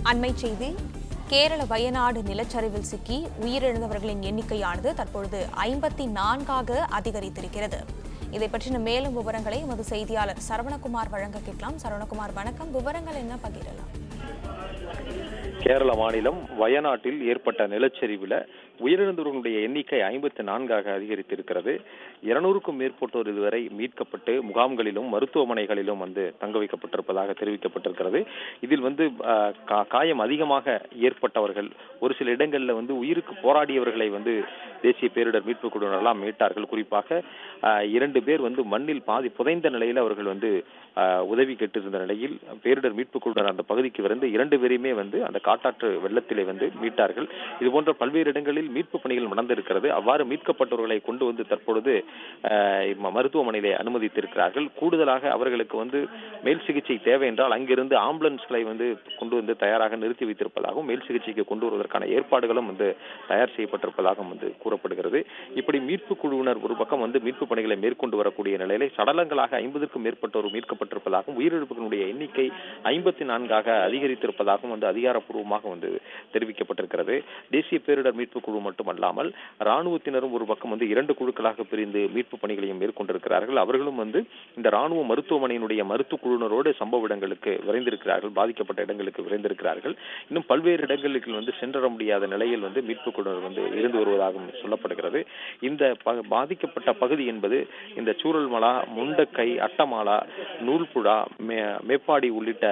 அண்மை செய்தி. கேரள வயநாடு நிலச்சரிவில் சிக்கி உயிரிழந்தவர்களின் எண்ணிக்கையானது தற்பொழுது 54ஆக அதிகரித்திருக்கிறது. இதை பற்றின மேலும் விவரங்களை எமது செய்தியாளர் சரவணகுமார் வழங்க கேட்கலாம். சரவணகுமார், வணக்கம். விவரங்கள் என்ன பகிரலாம்? கேரள மாநிலம் வயநாட்டில் ஏற்பட்ட நிலச்சரிவில் உயிரிழந்தவர்களுடைய எண்ணிக்கை 54ஆக அதிகரித்திருக்கிறது. 200க்கும் மேற்பட்டோர் இதுவரை மீட்கப்பட்டு முகாம்களிலும் மருத்துவமனைகளிலும் தங்க வைக்கப்பட்டிருப்பதாக தெரிவிக்கப்பட்டிருக்கிறது. இதில் காயம் அதிகமாக ஏற்பட்டவர்கள், ஒரு சில இடங்களில் உயிருக்கு போராடியவர்களை தேசிய பேரிடர் மீட்பு குழுவினரெல்லாம் மீட்டார்கள். குறிப்பாக 2 பேர் மண்ணில் பாதி புதைந்த நிலையில் அவர்கள் உதவி கேட்டிருந்த நிலையில் பேரிடர் மீட்பு குழுவினர் அந்த பகுதிக்கு வந்து 2 பேரையுமே அந்த காட்டாற்று வெள்ளத்திலே மீட்டார்கள். இது போன்ற பல்வேறு இடங்களில் மீட்பு பணிகள் நடந்திருக்கிறது. அவ்வாறு மீட்கப்பட்டவர்களை கொண்டு தற்பொழுது மருத்துவமனையிலே அனுமதித்திருக்கிறார்கள். கூடுதலாக அவர்களுக்கு மேல் சிகிச்சை தேவை என்றால் அங்கிருந்து ஆம்புலன்ஸ்களை கொண்டு தயாராக நிறுத்தி வைத்திருப்பதாகவும் மேல் சிகிச்சைக்கு கொண்டு வருவதற்கான ஏற்பாடுகளும் தயார் செய்யப்பட்டிருப்பதாகவும் கூறப்படுகிறது. இப்படி மீட்பு குழுவினர் ஒரு பக்கம் மீட்பு பணிகளை மேற்கொண்டு வரக்கூடிய நிலையிலே சடலங்களாக 50க்கும் மேற்பட்டோர் மீட்கப்பட்டிருப்பதாகவும் உயிரிழப்புகளுடைய எண்ணிக்கை 54ஆக அதிகரித்திருப்பதாகவும் அதிகாரப்பூர்வமாக தெரிவிக்கப்பட்டிருக்கிறது. தேசிய பேரிடர் மீட்பு குழு மட்டுமல்லாமல் ராணுவத்தினரும் ஒரு பக்கம் 2 குழுக்களாக பிரிந்து மீட்பு பணிகளையும் மேற்கொண்டிருக்கிறார்கள். அவர்களும் இந்த ராணுவ மருத்துவமனையினுடைய மருத்துவ குழுவினரோடு சம்பவ இடங்களுக்கு விரைந்திருக்கிறார்கள். பாதிக்கப்பட்ட இடங்களுக்கு விரைந்திருக்கிறார்கள். இன்னும் பல்வேறு இடங்களுக்கு சென்றட முடியாத நிலையில் மீட்பு குழுவினர் இருந்து வருவதாகவும் சொல்லப்படுகிறது. இந்த பாதிக்கப்பட்ட பகுதி என்பது இந்த சூரல்மலா, முண்டக்கை, அட்டமாலா, நூல்புழா, மேப்பாடி உள்ளிட்ட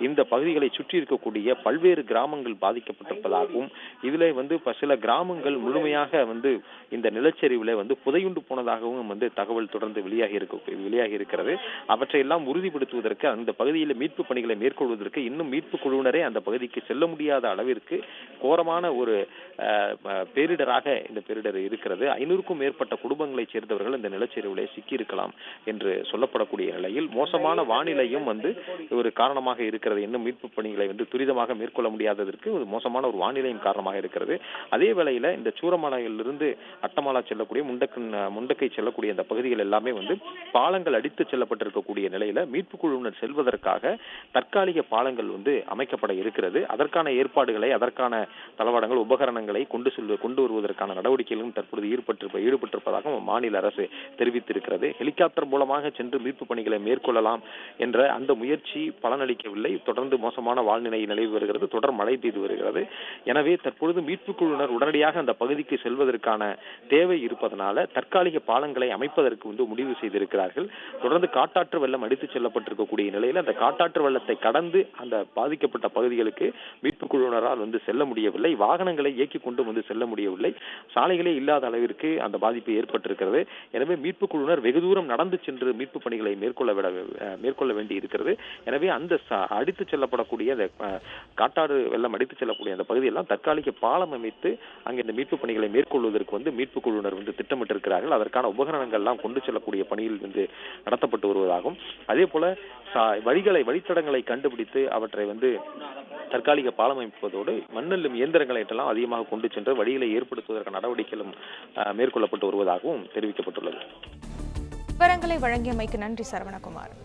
இந்த பகுதிகளை சுற்றி இருக்கக்கூடிய பல்வேறு கிராமங்கள் பாதிக்கப்பட்டிருப்பதாகவும் இதிலே சில கிராமங்கள் முழுமையாக இந்த நிலச்சரிவிலே புதையுண்டு போனதாகவும் தகவல் தொடர்ந்து வெளியாகி இருக்கிறது. அவற்றையெல்லாம் உறுதிப்படுத்துவதற்கு அந்த பகுதியில் மீட்பு பணிகளை மேற்கொள்வதற்கு இன்னும் மீட்பு குழுவினரே அந்த பகுதிக்கு செல்ல முடியாத அளவிற்கு கோரமான ஒரு பேரிடராக இந்த பேரிடர் இருக்கிறது. 500க்கும் மேற்பட்ட குடும்பங்களைச் சேர்ந்தவர்கள் இந்த நிலச்சரிவிலே சிக்கியிருக்கலாம் என்று சொல்லப்படக்கூடிய நிலையில் மோசமான வானிலையும் ஒரு காரணமாக இருக்கிறது. இன்னும் மீட்பு பணிகளை துரிதமாக மேற்கொள்ள முடியாததற்கு ஒரு மோசமான ஒரு வானிலையும் காரணமாக இருக்கிறது. அதே வேளையில இந்த சூரமலையிலிருந்து அட்டமாலா செல்லக்கூடிய முண்டக்கை செல்லக்கூடிய அந்த பகுதிகள் எல்லாமே பாலங்கள் அடித்து செல்லப்பட்டிருக்கக்கூடிய நிலையில மீட்பு குழுவினர் செல்வதற்காக தற்காலிக பாலங்கள் அமைக்கப்பட இருக்கிறது. அதற்கான ஏற்பாடுகளை, அதற்கான தளவாடங்கள், உபகரணங்களை கொண்டு வருவதற்கான நடவடிக்கைகளும் தற்பொழுது ஈடுபட்டிருப்பதாக மாநில அரசு தெரிவித்திருக்கிறது. ஹெலிகாப்டர் மூலமாக சென்று மீட்பு பணிகளை மேற்கொள்ளலாம் என்ற அந்த முயற்சி பலனளிக்கவில்லை. தொடர்ந்து மோசமான வானிலை நிலவி வருகிறது. தொடர் மழை பெய்து வருகிறது. எனவே தற்பொழுது மீட்பு குழுவினர் உடனடியாக அந்த பகுதிக்கு செல்வதற்கான தேவை இருப்பதனால தற்காலிக பாலங்களை அமைப்பதற்கு முடிவு செய்திருக்கிறார்கள். தொடர்ந்து காட்டாற்று வெள்ளம் அடித்துச் செல்லப்பட்டிருக்கக்கூடிய நிலையில் அந்த காட்டாற்று வெள்ளத்தை கடந்து அந்த பாதிக்கப்பட்ட பகுதிகளுக்கு மீட்பு குழுவினரால் செல்ல முடியவில்லை. வாகனங்களை இயக்கி கொண்டு செல்ல முடியவில்லை. சாலைகளே இல்லாத அளவிற்கு அந்த பாதிப்பு ஏற்பட்டிருக்கிறது. எனவே மீட்பு குழுவினர் வெகு தூரம் நடந்து சென்று மீட்பு பணிகளை மேற்கொள்ள வேண்டி இருக்கிறது. எனவே அந்த அடித்து செல்லப்படக்கூடிய காட்டாறு வெள்ளம் அடித்து செல்லக்கூடிய அந்த பகுதியெல்லாம் தற்காலிக பாலம் அமைத்து அங்கே இந்த மீட்பு பணிகளை மேற்கொள்வதற்கு மீட்பு குழுவினர் திட்டமிட்டிருக்கிறார்கள். அதற்கான உபகரணங்கள் எல்லாம் கொண்டு செல்லக்கூடிய பணியில் நடத்தப்பட்டு வருவதாகவும் அதே போல வழித்தடங்களை கண்டுபிடித்து அவற்றை தற்காலிக பாலம் அமைப்பதோடு மண்ணெல்லும் இயந்திரங்களை எல்லாம் அதிகமாக கொண்டு சென்று வழிகளை ஏற்படுத்துவதற்கான நடவடிக்கைகளும் மேற்கொள்ளப்பட்டு வருவதாகவும் தெரிவிக்கப்பட்டுள்ளது. விவரங்களை வழங்கியமைக்கு நன்றி சரவணகுமார்.